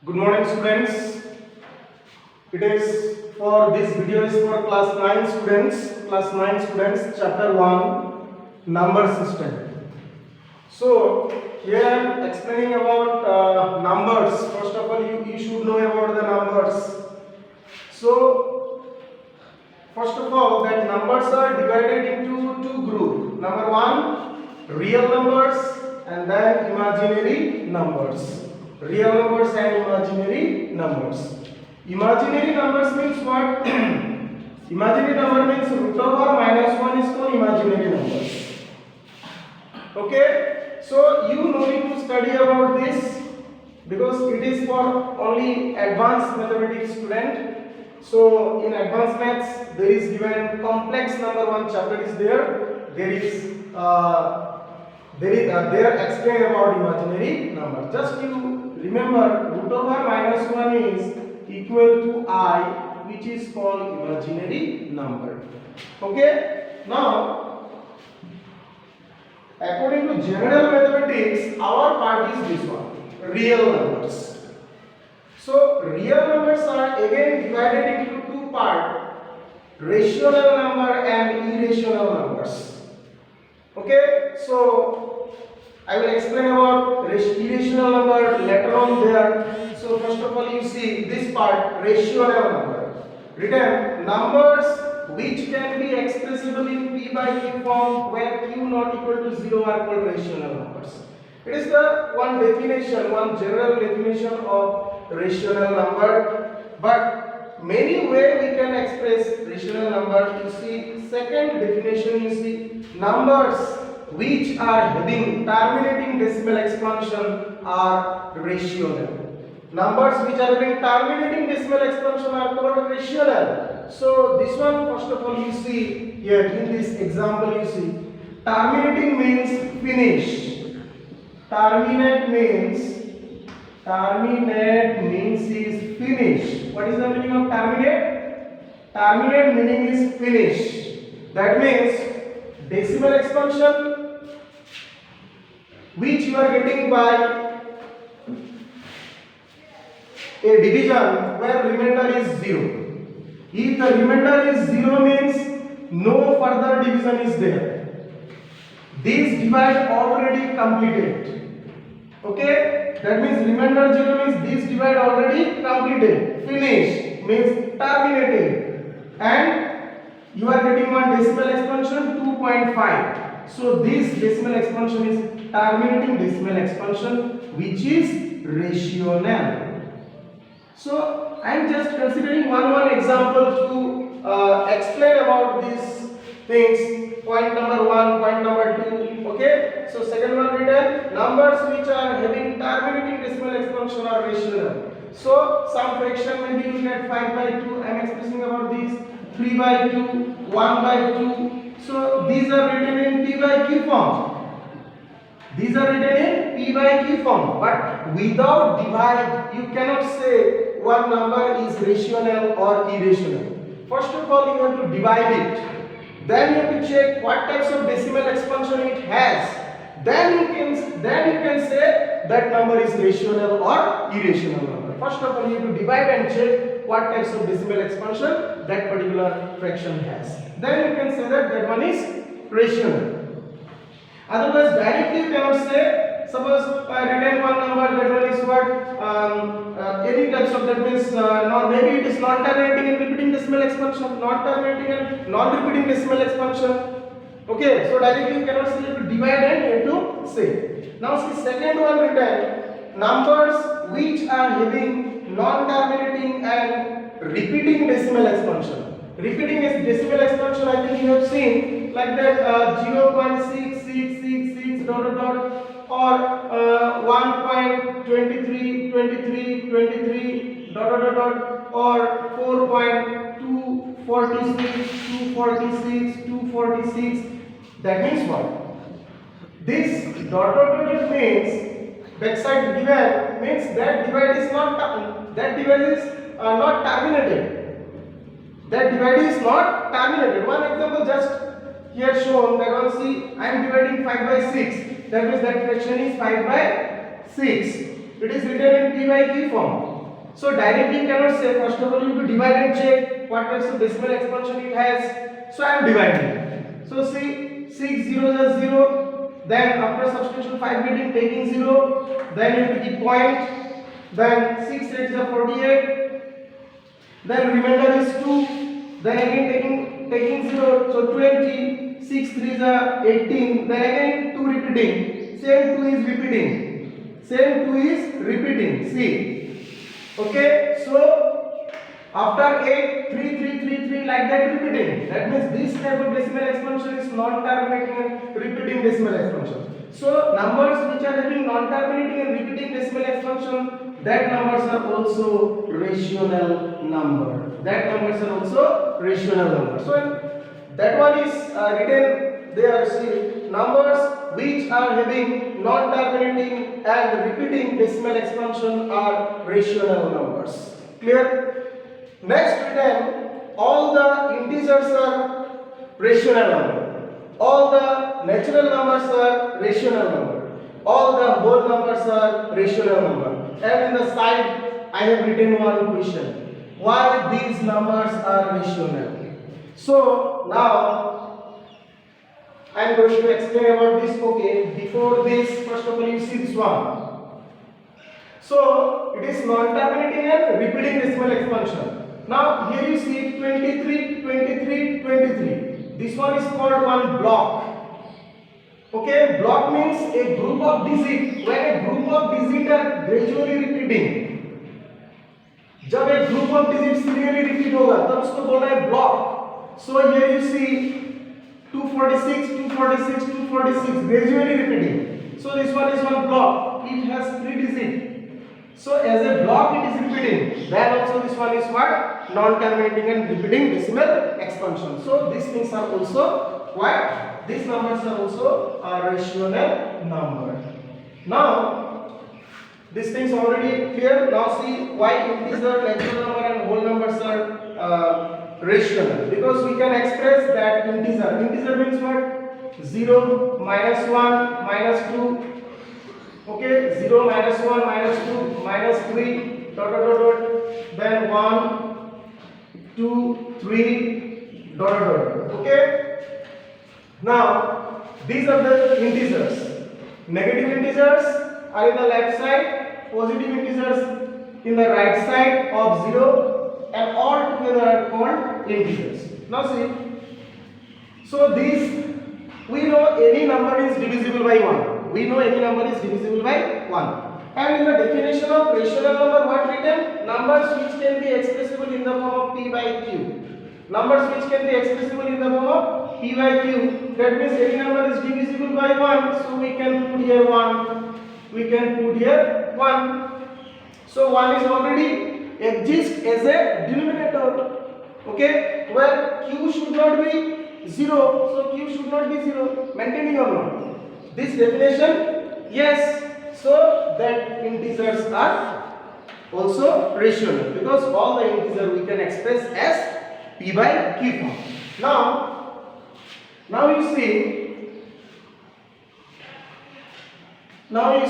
Good morning, students. It is for this video is for class 9 students, chapter 1, number system. So here I am explaining about numbers. First of all, you should know about the numbers. So first of all, that numbers are divided into two groups. Number one, real numbers, and then imaginary numbers. Real numbers and imaginary numbers. Imaginary numbers means what? Imaginary number means root over minus 1 is called imaginary numbers. Okay, so you no need to study about this because it is for only advanced mathematics student. So in advanced maths there is given complex number one chapter is there. There explain about imaginary number. Just you remember root over minus 1 is equal to I, which is called imaginary number. Okay, now according to general mathematics, our part is this one, real numbers. So real numbers are again divided into two parts, rational number and irrational numbers. Okay, so I will explain about irrational number later on there. So first of all, you see this part, rational number. Written numbers which can be expressible in p by q form where q not equal to 0 are called rational numbers. It is the one definition, one general definition of rational number. But many way we can express rational number. You see, second definition, you see, numbers which are having terminating decimal expansion are rational. Numbers which are having terminating decimal expansion are called rational. So this one, first of all, you see here in this example, you see terminating means finish. Terminate means is finish. What is the meaning of terminate? Terminate meaning is finish. That means decimal expansion which you are getting by a division where remainder is 0. If the remainder is 0 means no further division is there. This divide already completed. Okay, that means remainder 0 means this divide already completed. Finish means terminated, and you are getting one decimal expansion 2.5. So this decimal expansion is terminating decimal expansion which is rational. So I am just considering one example to explain about these things. Point number 1, point number 2. Okay. So second one written numbers which are having terminating decimal expansion are rational. So some fraction maybe you get 5 by 2. I am expressing about this 3 by 2, 1 by 2. So these are written in p by q form. These are written in p by q form, but without divide you cannot say one number is rational or irrational. First of all, you have to divide it. Then you have to check what types of decimal expansion it has. Then you can say that number is rational or irrational number. First of all, you have to divide and check what types of decimal expansion that particular fraction has. Then you can say that one is rational. Otherwise, directly you cannot say. Suppose I written one number, that one is what any types of, that means maybe it is non-terminating and repeating decimal expansion, non-terminating and non-repeating decimal expansion. Okay, so directly you cannot say, you have to divide and you have to say. Now see second one written numbers which are having non-terminating and repeating decimal expansion. Repeating decimal expansion, I think you have seen like that 0.6666 dot dot or 1.23 23 23 dot dot dot or 4.246 246 246. That means what? This dot dot dot means backside divide means that divide is not terminated. That divide is not terminated. One example just here shown, that one, see, I am dividing 5 by 6. That means that fraction is 5 by 6. It is written in p by q form. So directly you cannot say. First of all, you have to divide and check what types of decimal expansion it has. So I am dividing. So see, 6 zeros are 0. Then after substitution 5 getting taking 0. Then you have to keep point. Then 6 8s are 48. Then remainder is 2. Then again taking 0. So 20. 6 3s are 18. Then again 2 repeating. Same 2 is repeating. Same 2 is repeating. See. Okay, so after 8, 3, 3, 3, 3 like that repeating. That means this type of decimal expansion is non-terminating and repeating decimal expansion. So numbers which are having non-terminating and repeating decimal expansion, that numbers are also rational number. That numbers are also rational number. So that one is written there. See, numbers which are having non-terminating and repeating decimal expansion are rational numbers. Clear? Next written, all the integers are rational number. All the natural numbers are rational number. All the whole numbers are rational number. And in the side, I have written one question. Why these numbers are rational? So now I am going to explain about this. Okay, before this, first of all, you see this one. So it is non-terminating and repeating decimal expansion. Now here you see 23, 23, 23. This one is called one block. Okay, block means a group of digits. When a group of digits are gradually repeating, जब एक group of digits serially repeat होगा तब उसको बोलना है block. So here you see 246, 246, 246 gradually repeating. So this one is one block. It has 3 digits. So as a block it is repeating. Then also this one is what? Non-terminating and repeating decimal expansion. So these things are also what? These numbers are also a rational number. Now these things already clear. Now see why integer, natural number and whole numbers are rational. Because we can express that integer. Integer means what? 0, minus 1, minus 2. Okay, 0, minus 1, minus 2, minus 3, dot, dot, dot, dot. Then 1, 2, 3, dot, dot, dot. Okay. Now these are the integers. Negative integers are in the left side, positive integers in the right side of 0, and all together are called integers. Now see, so these, we know any number is divisible by 1. We know any number is divisible by 1. And in the definition of rational number, what written? Numbers which can be expressible in the form of p by q. Numbers which can be expressible in the form of p by q. That means any number is divisible by 1. So we can put here 1. We can put here 1. So 1 is already exists as a denominator. Okay, where q should not be 0. So q should not be 0. Maintaining or not? This definition, yes. So that integers are also rational because all the integers we can express as p by q form. Now you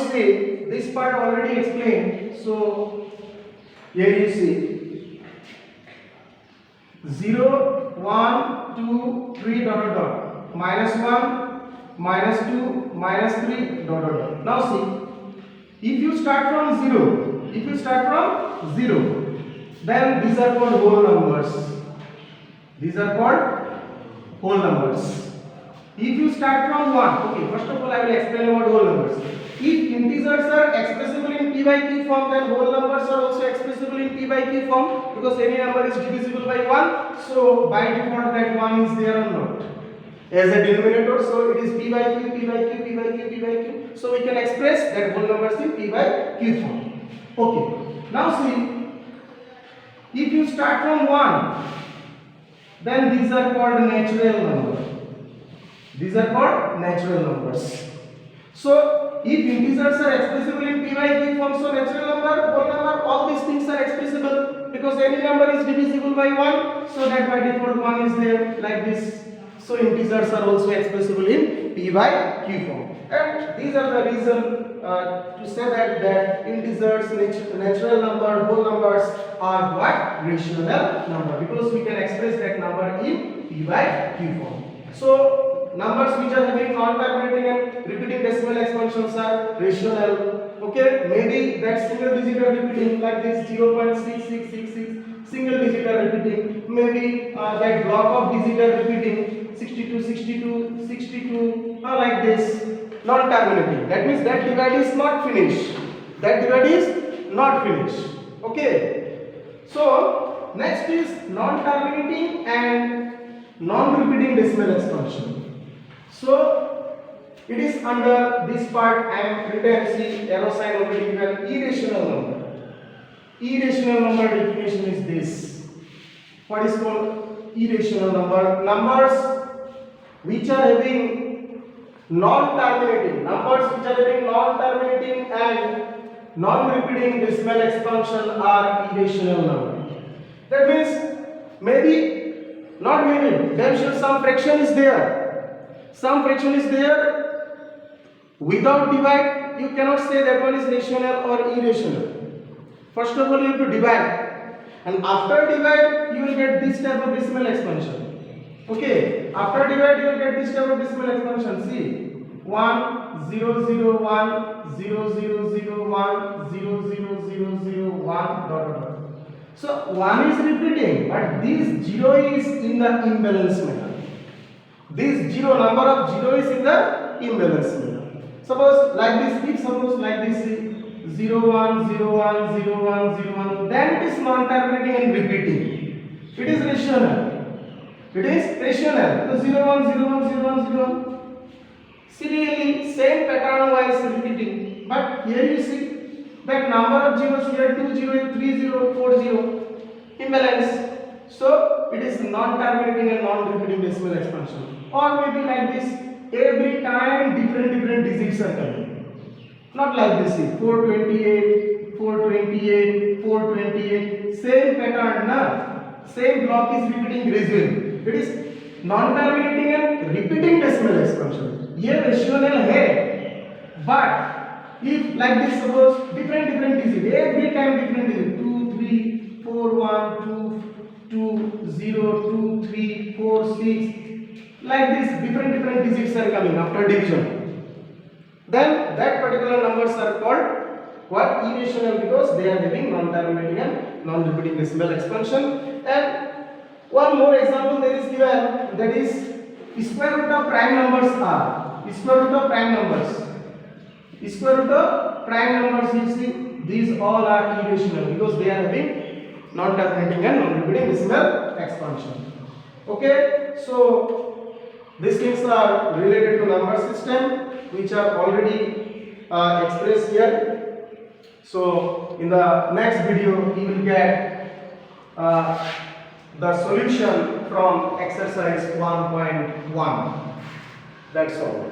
see this part already explained. So here you see 0, 1, 2, 3 dot dot dot, minus 1, minus 2, minus 3 dot dot dot. Now see, if you start from 0, then these are called whole numbers. These are called whole numbers. If you start from 1, okay, first of all I will explain about whole numbers. If integers are expressible in p by q form, then whole numbers are also expressible in p by q form because any number is divisible by 1. So by default that 1 is there or not as a denominator. So it is p by q, p by q, p by q, p by q. So we can express that whole numbers in p by q form. Okay. Now see, if you start from 1, then these are called natural numbers. These are called natural numbers. So if integers are expressible in p by q form, so natural number, whole number, all these things are expressible because any number is divisible by 1. So that by default 1 is there like this. So integers are also expressible in p by q form. And these are the reason to say that integers, natural number, whole numbers are what? Rational number, because we can express that number in p by q form. So numbers which are having non-terminating and repeating decimal expansions are rational. Okay, maybe that single digit are repeating like this 0.6666, single digit are repeating. Maybe that block of digit are repeating 62, 62, 62, like this, non-terminating. That means that divide is not finished. That divide is not finished. Okay. So next is non-terminating and non-repeating decimal expansion. So it is under this part I am written, see arrow sign already given, irrational number. Irrational number definition is this. What is called irrational number? Numbers which are having non-terminating, and non-repeating decimal expansion are irrational number. That means maybe, not maybe, damn sure some fraction is there. Some fraction is there. Without divide, you cannot say that one is rational or irrational. First of all, you have to divide, and after divide, you will get this type of decimal expansion. Okay, after divide, you will get this type of decimal expansion. See, 1 0 0 1 0 0 0 1 0 0 0 0 1 dot. So 1 is repeating, but this 0 is in the imbalance manner. This 0 number of 0 is in the imbalance manner. Suppose like this, if suppose like this 0 1 0 1 0 1 0 1, then it is non-terminating and repeating. It is rational. It is rational. So 0 1 0 1 0 1 0 1. Serially same pattern wise repeating. But here you see that number of zeros here 2 0 3 0 4 0 imbalance. So it is non-terminating and non-repeating decimal expansion. Or maybe like this. Every time different digits are coming. Not like this, see, 428, 428, 428, same pattern, na? Same block is repeating gradually. It is non-terminating and repeating decimal expansion. Ye rational hai. But if like this, suppose different digits, every time different digits, 2, 3, 4, 1, 2, 2, 0, 2, 3, 4, 6. Like this, different digits are coming after division. Then that particular numbers are called what? Irrational, because they are having non-terminating and non-repeating decimal expansion. And one more example there is given, that is square root of prime numbers are. Square root of prime numbers. Square root of prime numbers, you see, these all are irrational because they are having non-terminating and non-repeating decimal expansion. Okay, so these things are related to number system which are already expressed here. So in the next video you will get the solution from exercise 1.1. That's all.